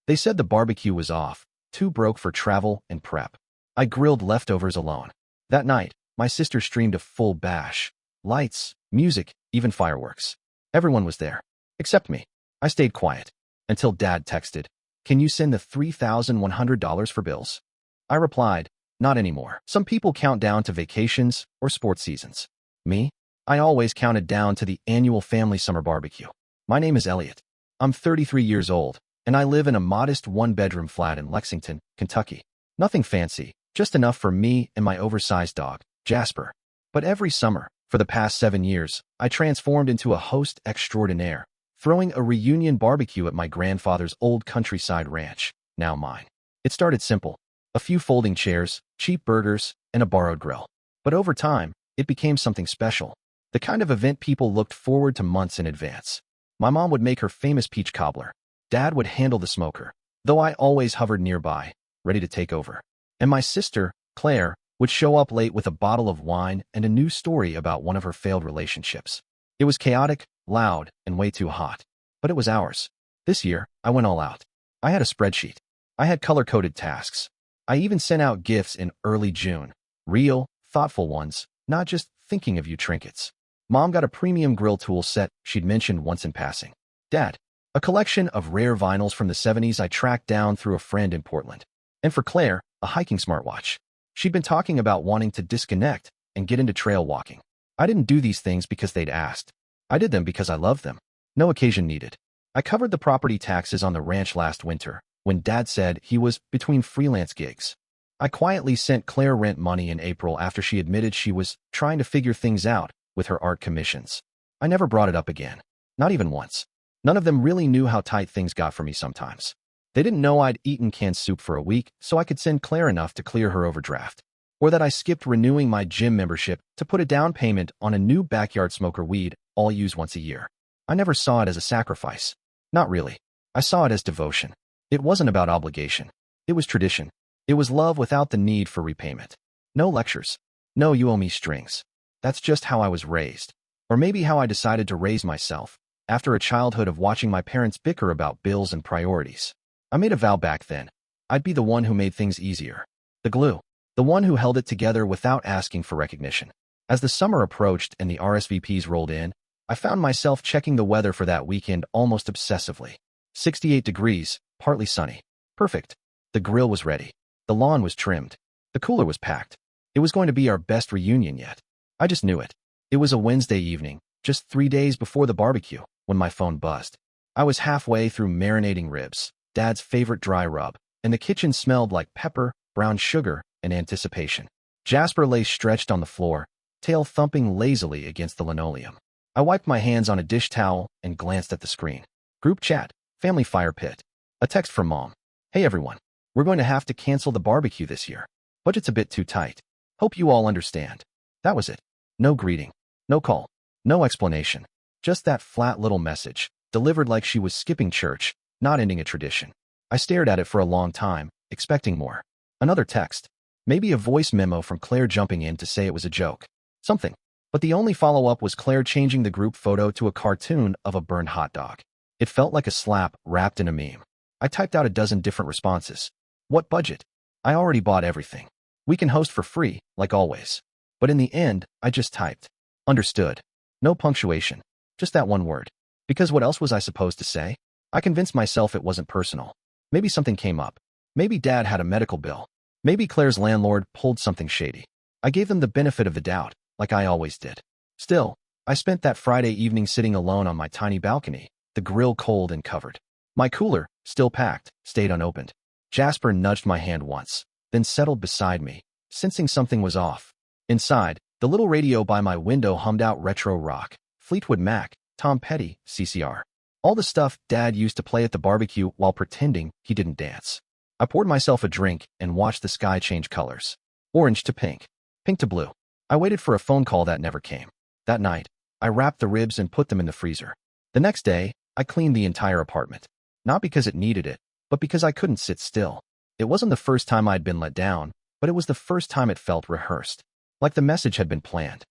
They said the barbecue was off, too broke for travel and prep. I grilled leftovers alone. That night, my sister streamed a full bash. Lights, music, even fireworks. Everyone was there. Except me. I stayed quiet. Until Dad texted, "Can you send the $3,100 for bills?" I replied, "Not anymore. Some people count down to vacations or sports seasons. Me? I always counted down to the annual family summer barbecue. My name is Elliot. I'm 33 years old, and I live in a modest one-bedroom flat in Lexington, Kentucky. Nothing fancy, just enough for me and my oversized dog, Jasper. But every summer, for the past 7 years, I transformed into a host extraordinaire, throwing a reunion barbecue at my grandfather's old countryside ranch, now mine. It started simple. A few folding chairs, cheap burgers, and a borrowed grill. But over time, it became something special. The kind of event people looked forward to months in advance. My mom would make her famous peach cobbler. Dad would handle the smoker, though I always hovered nearby, ready to take over. And my sister, Claire, would show up late with a bottle of wine and a new story about one of her failed relationships. It was chaotic, loud, and way too hot. But it was ours. This year, I went all out. I had a spreadsheet. I had color-coded tasks. I even sent out gifts in early June. Real, thoughtful ones, not just thinking of you trinkets. Mom got a premium grill tool set she'd mentioned once in passing. Dad, a collection of rare vinyls from the 70s I tracked down through a friend in Portland. And for Claire, a hiking smartwatch. She'd been talking about wanting to disconnect and get into trail walking. I didn't do these things because they'd asked. I did them because I loved them. No occasion needed. I covered the property taxes on the ranch last winter, when Dad said he was between freelance gigs. I quietly sent Claire rent money in April after she admitted she was trying to figure things out with her art commissions. I never brought it up again. Not even once. None of them really knew how tight things got for me sometimes. They didn't know I'd eaten canned soup for a week, so I could send Claire enough to clear her overdraft. Or that I skipped renewing my gym membership to put a down payment on a new backyard smoker weed I'll use once a year. I never saw it as a sacrifice. Not really. I saw it as devotion. It wasn't about obligation. It was tradition. It was love without the need for repayment. No lectures. No you owe me strings. That's just how I was raised. Or maybe how I decided to raise myself, after a childhood of watching my parents bicker about bills and priorities. I made a vow back then. I'd be the one who made things easier. The glue. The one who held it together without asking for recognition. As the summer approached and the RSVPs rolled in, I found myself checking the weather for that weekend almost obsessively. 68 degrees, partly sunny. Perfect. The grill was ready. The lawn was trimmed. The cooler was packed. It was going to be our best reunion yet. I just knew it. It was a Wednesday evening, just 3 days before the barbecue, when my phone buzzed. I was halfway through marinating ribs, Dad's favorite dry rub, and the kitchen smelled like pepper, brown sugar, and anticipation. Jasper lay stretched on the floor, tail thumping lazily against the linoleum. I wiped my hands on a dish towel and glanced at the screen. Group chat, family fire pit. A text from Mom. "Hey everyone, we're going to have to cancel the barbecue this year. Budget's a bit too tight. Hope you all understand." That was it. No greeting. No call. No explanation. Just that flat little message, delivered like she was skipping church, not ending a tradition. I stared at it for a long time, expecting more. Another text. Maybe a voice memo from Claire jumping in to say it was a joke. Something. But the only follow-up was Claire changing the group photo to a cartoon of a burned hot dog. It felt like a slap wrapped in a meme. I typed out a dozen different responses. What budget? I already bought everything. We can host for free, like always. But in the end, I just typed. Understood. No punctuation. Just that one word. Because what else was I supposed to say? I convinced myself it wasn't personal. Maybe something came up. Maybe Dad had a medical bill. Maybe Claire's landlord pulled something shady. I gave them the benefit of the doubt, like I always did. Still, I spent that Friday evening sitting alone on my tiny balcony, the grill cold and covered. My cooler, still packed, stayed unopened. Jasper nudged my hand once, then settled beside me, sensing something was off. Inside, the little radio by my window hummed out retro rock, Fleetwood Mac, Tom Petty, CCR. All the stuff Dad used to play at the barbecue while pretending he didn't dance. I poured myself a drink and watched the sky change colors. Orange to pink, pink to blue. I waited for a phone call that never came. That night, I wrapped the ribs and put them in the freezer. The next day, I cleaned the entire apartment. Not because it needed it, but because I couldn't sit still. It wasn't the first time I'd been let down, but it was the first time it felt rehearsed. Like the message had been planned.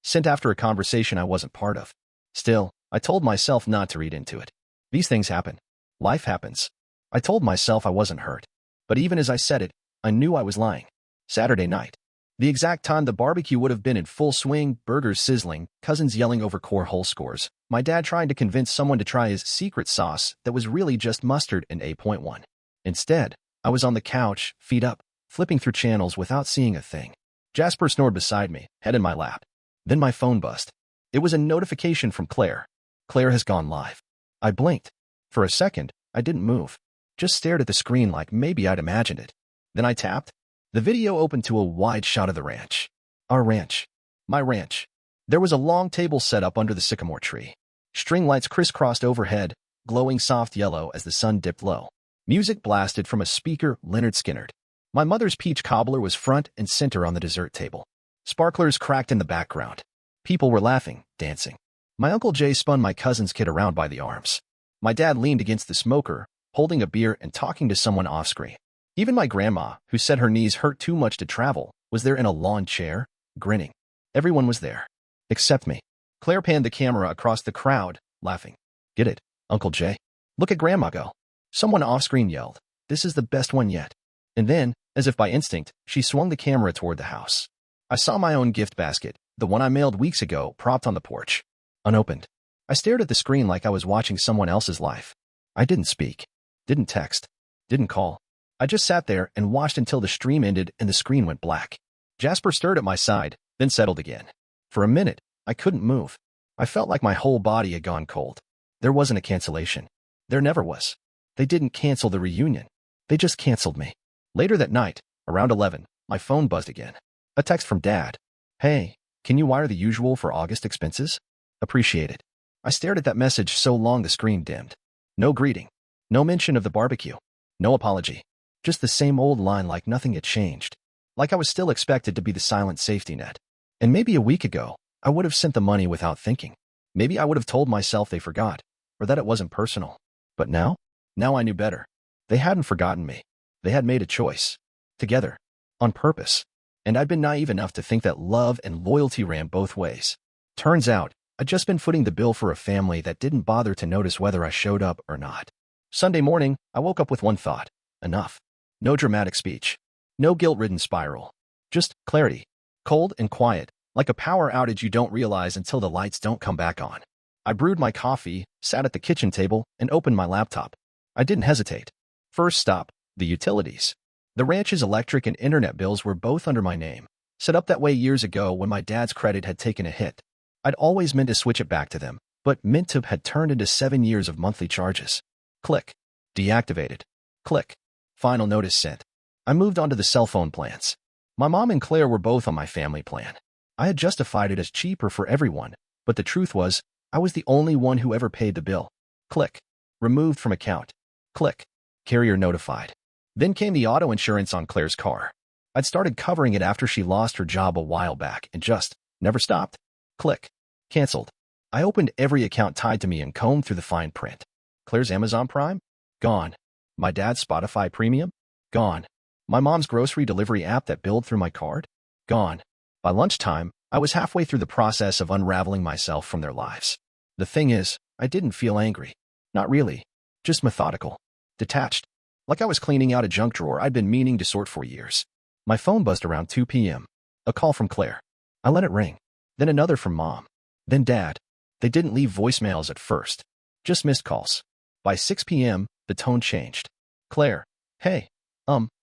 Sent after a conversation I wasn't part of. Still, I told myself not to read into it. These things happen. Life happens. I told myself I wasn't hurt. But even as I said it, I knew I was lying. Saturday night. The exact time the barbecue would have been in full swing, burgers sizzling, cousins yelling over core hole scores, my dad trying to convince someone to try his secret sauce that was really just mustard and A.1. Instead, I was on the couch, feet up, flipping through channels without seeing a thing. Jasper snored beside me, head in my lap. Then my phone buzzed. It was a notification from Claire. Claire has gone live. I blinked. For a second, I didn't move. Just stared at the screen like maybe I'd imagined it. Then I tapped. The video opened to a wide shot of the ranch. Our ranch. My ranch. There was a long table set up under the sycamore tree. String lights crisscrossed overhead, glowing soft yellow as the sun dipped low. Music blasted from a speaker, Leonard Skinnerd. My mother's peach cobbler was front and center on the dessert table. Sparklers cracked in the background. People were laughing, dancing. My Uncle Jay spun my cousin's kid around by the arms. My dad leaned against the smoker, holding a beer and talking to someone off-screen. Even my grandma, who said her knees hurt too much to travel, was there in a lawn chair, grinning. Everyone was there. Except me. Claire panned the camera across the crowd, laughing. Get it, Uncle Jay? Look at Grandma go. Someone off-screen yelled, this is the best one yet. And then, as if by instinct, she swung the camera toward the house. I saw my own gift basket, the one I mailed weeks ago, propped on the porch. Unopened. I stared at the screen like I was watching someone else's life. I didn't speak. Didn't text. Didn't call. I just sat there and watched until the stream ended and the screen went black. Jasper stirred at my side, then settled again. For a minute, I couldn't move. I felt like my whole body had gone cold. There wasn't a cancellation. There never was. They didn't cancel the reunion. They just canceled me. Later that night, around 11, my phone buzzed again. A text from Dad. Hey, can you wire the usual for August expenses? Appreciate it. I stared at that message so long the screen dimmed. No greeting. No mention of the barbecue. No apology. Just the same old line like nothing had changed. Like I was still expected to be the silent safety net. And maybe a week ago, I would have sent the money without thinking. Maybe I would have told myself they forgot, or that it wasn't personal. But now? Now I knew better. They hadn't forgotten me. They had made a choice. Together. On purpose. And I'd been naive enough to think that love and loyalty ran both ways. Turns out, I'd just been footing the bill for a family that didn't bother to notice whether I showed up or not. Sunday morning, I woke up with one thought. Enough. No dramatic speech. No guilt-ridden spiral. Just clarity. Cold and quiet, like a power outage you don't realize until the lights don't come back on. I brewed my coffee, sat at the kitchen table, and opened my laptop. I didn't hesitate. First stop, the utilities. The ranch's electric and internet bills were both under my name, set up that way years ago when my dad's credit had taken a hit. I'd always meant to switch it back to them, but Minttube had turned into 7 years of monthly charges. Click. Deactivated. Click. Final notice sent. I moved on to the cell phone plans. My mom and Claire were both on my family plan. I had justified it as cheaper for everyone, but the truth was, I was the only one who ever paid the bill. Click. Removed from account. Click. Carrier notified. Then came the auto insurance on Claire's car. I'd started covering it after she lost her job a while back and just never stopped. Click. Canceled. I opened every account tied to me and combed through the fine print. Claire's Amazon Prime? Gone. My dad's Spotify Premium? Gone. My mom's grocery delivery app that billed through my card? Gone. By lunchtime, I was halfway through the process of unraveling myself from their lives. The thing is, I didn't feel angry. Not really. Just methodical. Detached. Like I was cleaning out a junk drawer I'd been meaning to sort for years. My phone buzzed around 2 p.m. A call from Claire. I let it ring. Then another from Mom. Then Dad. They didn't leave voicemails at first. Just missed calls. By 6 p.m., the tone changed. Claire. Hey.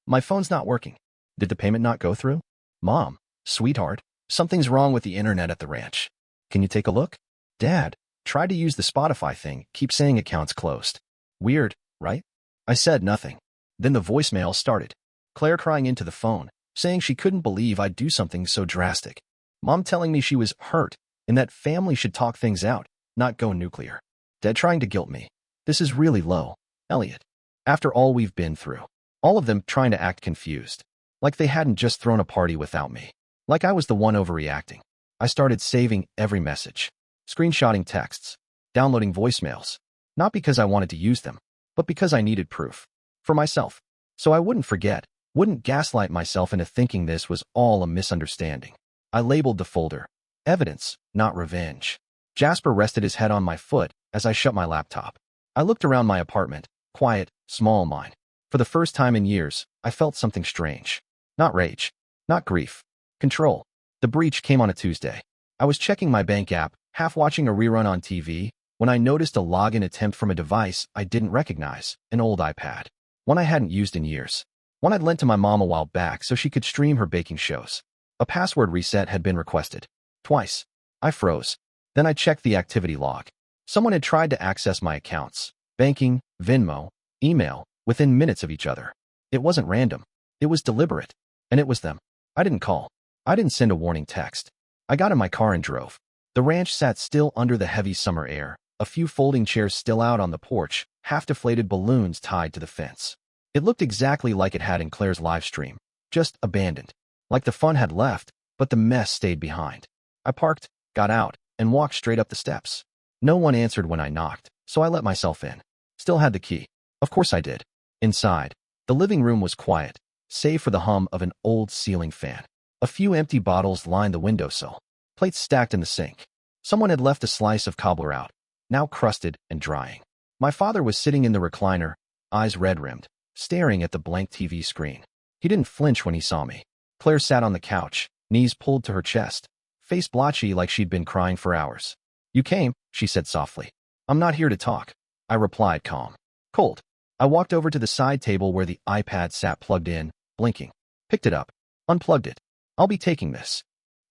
My phone's not working. Did the payment not go through? Mom. Sweetheart. Something's wrong with the internet at the ranch. Can you take a look? Dad. Tried to use the Spotify thing, keep saying account's closed. Weird, right? I said nothing. Then the voicemail started. Claire crying into the phone, saying she couldn't believe I'd do something so drastic. Mom telling me she was hurt and that family should talk things out, not go nuclear. Dad trying to guilt me. This is really low, Elliot. After all we've been through. All of them trying to act confused. Like they hadn't just thrown a party without me. Like I was the one overreacting. I started saving every message. Screenshotting texts. Downloading voicemails. Not because I wanted to use them, but because I needed proof. For myself. So I wouldn't forget, wouldn't gaslight myself into thinking this was all a misunderstanding. I labeled the folder. Evidence, not revenge. Jasper rested his head on my foot as I shut my laptop. I looked around my apartment. Quiet, small mind. For the first time in years, I felt something strange. Not rage. Not grief. Control. The breach came on a Tuesday. I was checking my bank app, half watching a rerun on TV, when I noticed a login attempt from a device I didn't recognize, an old iPad. One I hadn't used in years. One I'd lent to my mom a while back so she could stream her baking shows. A password reset had been requested. Twice. I froze. Then I checked the activity log. Someone had tried to access my accounts. Banking, Venmo, email, within minutes of each other. It wasn't random. It was deliberate. And it was them. I didn't call. I didn't send a warning text. I got in my car and drove. The ranch sat still under the heavy summer air, a few folding chairs still out on the porch, half-deflated balloons tied to the fence. It looked exactly like it had in Claire's live stream, just abandoned. Like the fun had left, but the mess stayed behind. I parked, got out, and walked straight up the steps. No one answered when I knocked, so I let myself in. Still had the key. Of course I did. Inside, the living room was quiet, save for the hum of an old ceiling fan. A few empty bottles lined the windowsill, plates stacked in the sink. Someone had left a slice of cobbler out, now crusted and drying. My father was sitting in the recliner, eyes red-rimmed, staring at the blank TV screen. He didn't flinch when he saw me. Claire sat on the couch, knees pulled to her chest, face blotchy like she'd been crying for hours. "You came," she said softly. "I'm not here to talk," I replied, calm. Cold. I walked over to the side table where the iPad sat plugged in, blinking. Picked it up. Unplugged it. "I'll be taking this."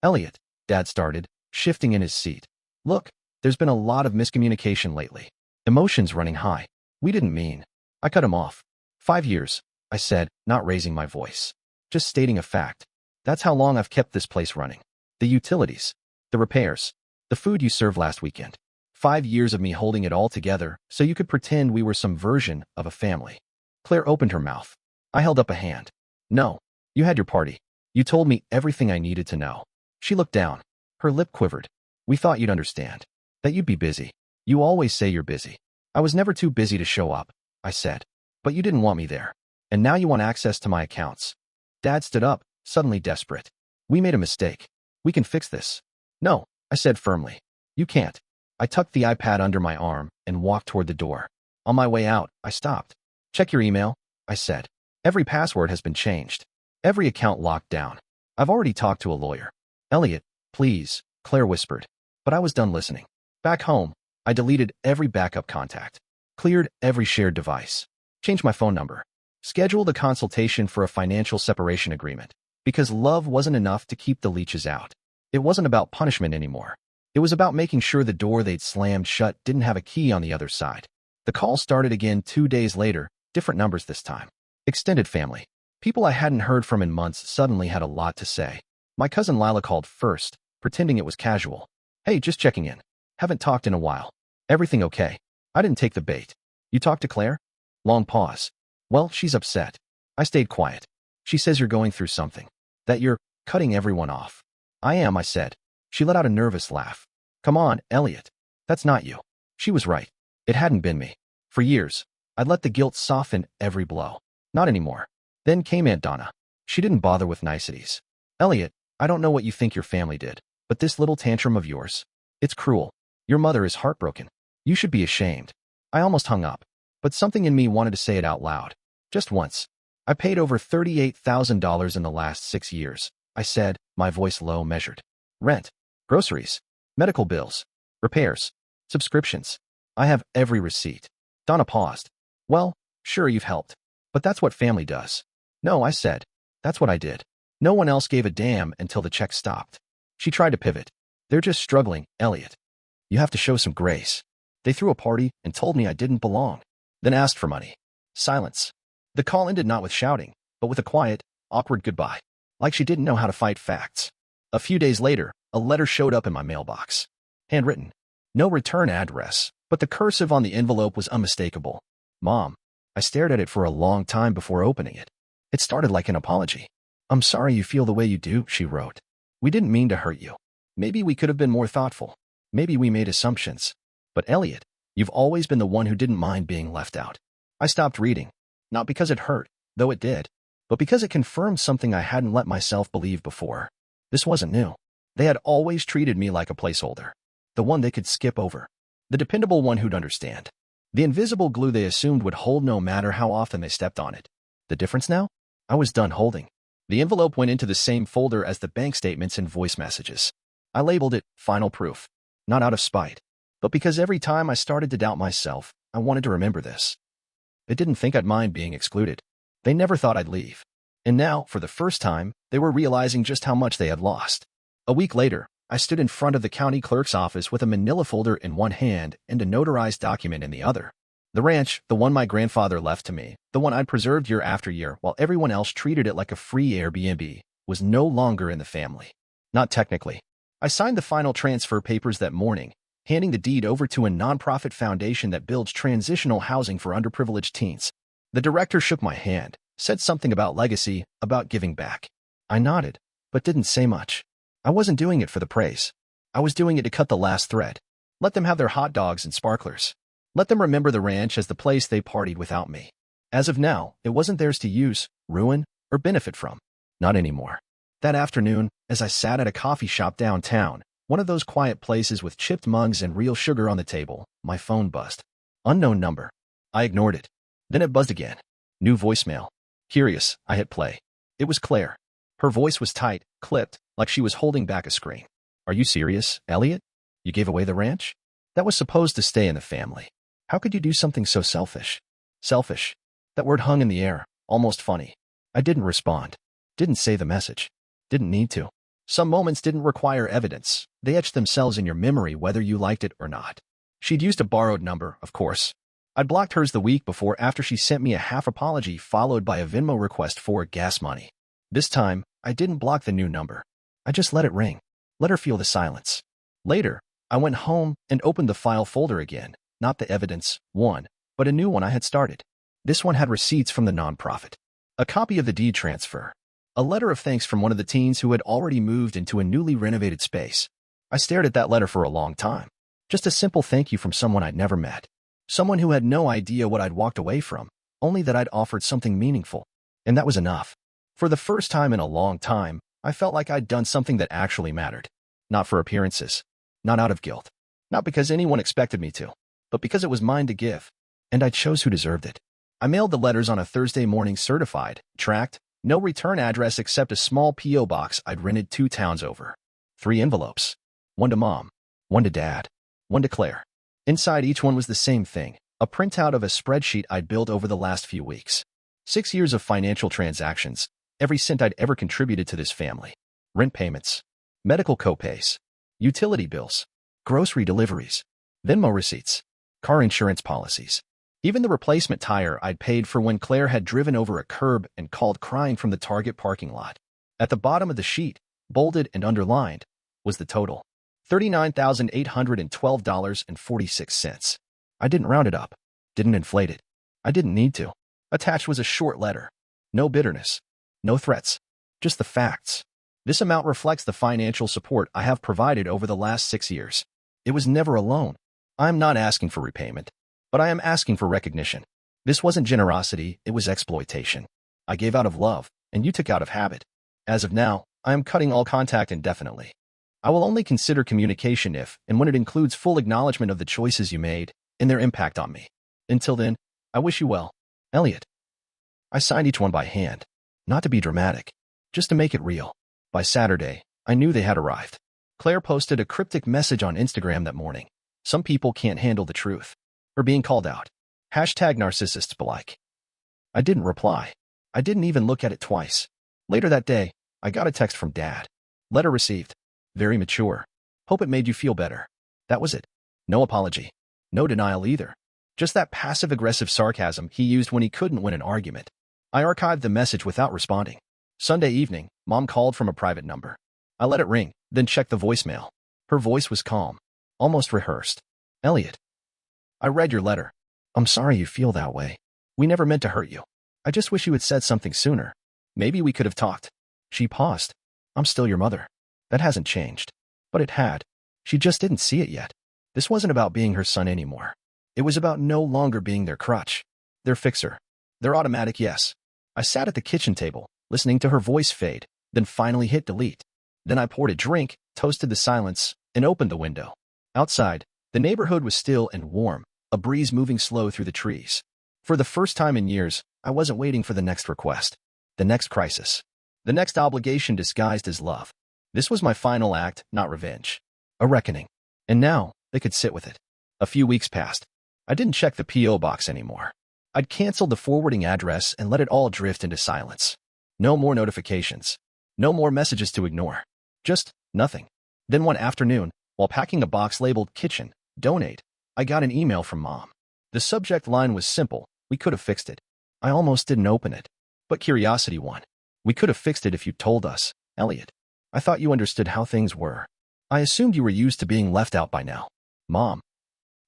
"Elliot," Dad started, shifting in his seat. "Look, there's been a lot of miscommunication lately. Emotions running high. We didn't mean." I cut him off. 5 years, I said, not raising my voice. Just stating a fact. That's how long I've kept this place running. The utilities. The repairs. The food you served last weekend. 5 years of me holding it all together so you could pretend we were some version of a family. Claire opened her mouth. I held up a hand. "No. You had your party. You told me everything I needed to know." She looked down. Her lip quivered. "We thought you'd understand. That you'd be busy. You always say you're busy." "I was never too busy to show up," I said. "But you didn't want me there. And now you want access to my accounts." Dad stood up, suddenly desperate. "We made a mistake. We can fix this." "No," I said firmly. "You can't." I tucked the iPad under my arm and walked toward the door. On my way out, I stopped. "Check your email," I said. "Every password has been changed. Every account locked down. I've already talked to a lawyer." "Elliot, please," Claire whispered. But I was done listening. Back home, I deleted every backup contact, cleared every shared device, changed my phone number, scheduled a consultation for a financial separation agreement, because love wasn't enough to keep the leeches out. It wasn't about punishment anymore. It was about making sure the door they'd slammed shut didn't have a key on the other side. The call started again 2 days later, different numbers this time. Extended family. People I hadn't heard from in months suddenly had a lot to say. My cousin Lila called first, pretending it was casual. "Hey, just checking in. Haven't talked in a while. Everything okay?" I didn't take the bait. "You talked to Claire?" Long pause. "Well, she's upset." I stayed quiet. "She says you're going through something. That you're cutting everyone off." "I am," I said. She let out a nervous laugh. "Come on, Elliot. That's not you." She was right. It hadn't been me. For years, I'd let the guilt soften every blow. Not anymore. Then came Aunt Donna. She didn't bother with niceties. "Elliot, I don't know what you think your family did, but this little tantrum of yours, it's cruel. Your mother is heartbroken. You should be ashamed." I almost hung up, but something in me wanted to say it out loud. Just once. "I paid over $38,000 in the last 6 years," I said, my voice low, measured. "Rent, groceries, medical bills, repairs, subscriptions. I have every receipt." Donna paused. "Well, sure, you've helped. But that's what family does." "No," I said. "That's what I did." No one else gave a damn until the check stopped. She tried to pivot. "They're just struggling, Elliot. You have to show some grace. They threw a party and told me I didn't belong. Then asked for money." Silence. The call ended not with shouting, but with a quiet, awkward goodbye. Like she didn't know how to fight facts. A few days later, a letter showed up in my mailbox. Handwritten. No return address, but the cursive on the envelope was unmistakable. "Mom." I stared at it for a long time before opening it. It started like an apology. "I'm sorry you feel the way you do," she wrote. "We didn't mean to hurt you. Maybe we could have been more thoughtful. Maybe we made assumptions. But Elliot, you've always been the one who didn't mind being left out." I stopped reading. Not because it hurt, though it did, but because it confirmed something I hadn't let myself believe before. This wasn't new. They had always treated me like a placeholder. The one they could skip over. The dependable one who'd understand. The invisible glue they assumed would hold no matter how often they stepped on it. The difference now? I was done holding. The envelope went into the same folder as the bank statements and voice messages. I labeled it Final Proof, not out of spite, but because every time I started to doubt myself, I wanted to remember this. They didn't think I'd mind being excluded. They never thought I'd leave. And now, for the first time, they were realizing just how much they had lost. A week later, I stood in front of the county clerk's office with a manila folder in one hand and a notarized document in the other. The ranch, the one my grandfather left to me, the one I'd preserved year after year while everyone else treated it like a free Airbnb, was no longer in the family. Not technically. I signed the final transfer papers that morning, handing the deed over to a nonprofit foundation that builds transitional housing for underprivileged teens. The director shook my hand, said something about legacy, about giving back. I nodded, but didn't say much. I wasn't doing it for the praise. I was doing it to cut the last thread. Let them have their hot dogs and sparklers. Let them remember the ranch as the place they partied without me. As of now, it wasn't theirs to use, ruin, or benefit from. Not anymore. That afternoon, as I sat at a coffee shop downtown, one of those quiet places with chipped mugs and real sugar on the table, my phone buzzed. Unknown number. I ignored it. Then it buzzed again. New voicemail. Curious, I hit play. It was Claire. Her voice was tight, clipped, like she was holding back a scream. Are you serious, Elliot? You gave away the ranch? That was supposed to stay in the family. How could you do something so selfish? Selfish. That word hung in the air, almost funny. I didn't respond. Didn't say the message. Didn't need to. Some moments didn't require evidence. They etched themselves in your memory whether you liked it or not. She'd used a borrowed number, of course. I'd blocked hers the week before after she sent me a half apology followed by a Venmo request for gas money. This time, I didn't block the new number. I just let it ring. Let her feel the silence. Later, I went home and opened the file folder again. Not the evidence one, but a new one I had started. This one had receipts from the nonprofit. A copy of the deed transfer. A letter of thanks from one of the teens who had already moved into a newly renovated space. I stared at that letter for a long time. Just a simple thank you from someone I'd never met. Someone who had no idea what I'd walked away from, only that I'd offered something meaningful. And that was enough. For the first time in a long time, I felt like I'd done something that actually mattered. Not for appearances. Not out of guilt. Not because anyone expected me to. But because it was mine to give. And I chose who deserved it. I mailed the letters on a Thursday morning certified, tracked, no return address except a small P.O. box I'd rented 2 towns over. 3 envelopes. One to Mom. One to Dad. One to Claire. Inside each one was the same thing, a printout of a spreadsheet I'd built over the last few weeks. 6 years of financial transactions, every cent I'd ever contributed to this family. Rent payments. Medical copays. Utility bills. Grocery deliveries. Venmo receipts. Car insurance policies. Even the replacement tire I'd paid for when Claire had driven over a curb and called crying from the Target parking lot. At the bottom of the sheet, bolded and underlined, was the total. $39,812.46. I didn't round it up. Didn't inflate it. I didn't need to. Attached was a short letter. No bitterness. No threats. Just the facts. This amount reflects the financial support I have provided over the last 6 years. It was never a loan. I'm not asking for repayment, but I am asking for recognition. This wasn't generosity, it was exploitation. I gave out of love, and you took out of habit. As of now, I am cutting all contact indefinitely. I will only consider communication if and when it includes full acknowledgement of the choices you made and their impact on me. Until then, I wish you well, Elliot. I signed each one by hand, not to be dramatic, just to make it real. By Saturday, I knew they had arrived. Claire posted a cryptic message on Instagram that morning. Some people can't handle the truth. Or being called out. #narcissists belike. I didn't reply. I didn't even look at it twice. Later that day, I got a text from Dad. Letter received. Very mature. Hope it made you feel better. That was it. No apology. No denial either. Just that passive-aggressive sarcasm he used when he couldn't win an argument. I archived the message without responding. Sunday evening, Mom called from a private number. I let it ring, then checked the voicemail. Her voice was calm. Almost rehearsed. Elliot. I read your letter. I'm sorry you feel that way. We never meant to hurt you. I just wish you had said something sooner. Maybe we could have talked. She paused. I'm still your mother. That hasn't changed. But it had. She just didn't see it yet. This wasn't about being her son anymore. It was about no longer being their crutch. Their fixer. Their automatic yes. I sat at the kitchen table, listening to her voice fade, then finally hit delete. Then I poured a drink, toasted the silence, and opened the window. Outside, the neighborhood was still and warm, a breeze moving slow through the trees. For the first time in years, I wasn't waiting for the next request, the next crisis, the next obligation disguised as love. This was my final act, not revenge. A reckoning. And now, they could sit with it. A few weeks passed. I didn't check the P.O. box anymore. I'd canceled the forwarding address and let it all drift into silence. No more notifications. No more messages to ignore. Just nothing. Then one afternoon, while packing a box labeled Kitchen, Donate, I got an email from Mom. The subject line was simple. We could have fixed it. I almost didn't open it. But curiosity won. We could have fixed it if you told us, Elliot. I thought you understood how things were. I assumed you were used to being left out by now. Mom.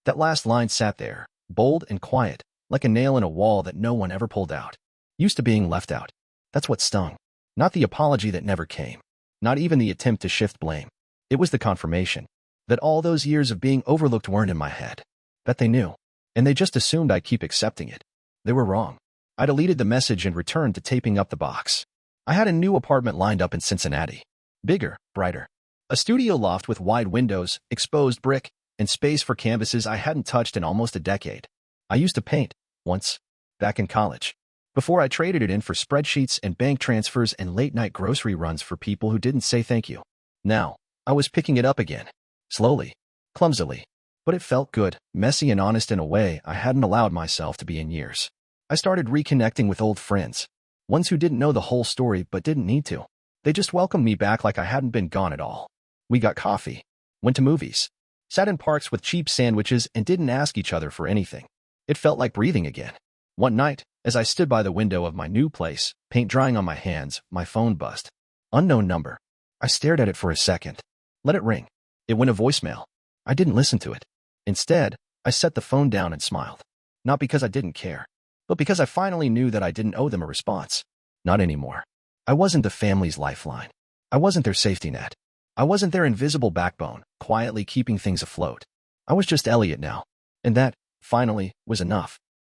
That last line sat there, bold and quiet, like a nail in a wall that no one ever pulled out. Used to being left out. That's what stung. Not the apology that never came. Not even the attempt to shift blame. It was the confirmation that all those years of being overlooked weren't in my head. That they knew. And they just assumed I'd keep accepting it. They were wrong. I deleted the message and returned to taping up the box. I had a new apartment lined up in Cincinnati. Bigger, brighter. A studio loft with wide windows, exposed brick, and space for canvases I hadn't touched in almost a decade. I used to paint, once, back in college, before I traded it in for spreadsheets and bank transfers and late-night grocery runs for people who didn't say thank you. Now, I was picking it up again. Slowly. Clumsily. But it felt good, messy and honest in a way I hadn't allowed myself to be in years. I started reconnecting with old friends. Ones who didn't know the whole story but didn't need to. They just welcomed me back like I hadn't been gone at all. We got coffee. Went to movies. Sat in parks with cheap sandwiches and didn't ask each other for anything. It felt like breathing again. One night, as I stood by the window of my new place, paint drying on my hands, my phone buzzed. Unknown number. I stared at it for a second. Let it ring. It went a voicemail. I didn't listen to it. Instead, I set the phone down and smiled. Not because I didn't care, but because I finally knew that I didn't owe them a response. Not anymore. I wasn't the family's lifeline. I wasn't their safety net. I wasn't their invisible backbone, quietly keeping things afloat. I was just Elliot now. And that, finally, was enough.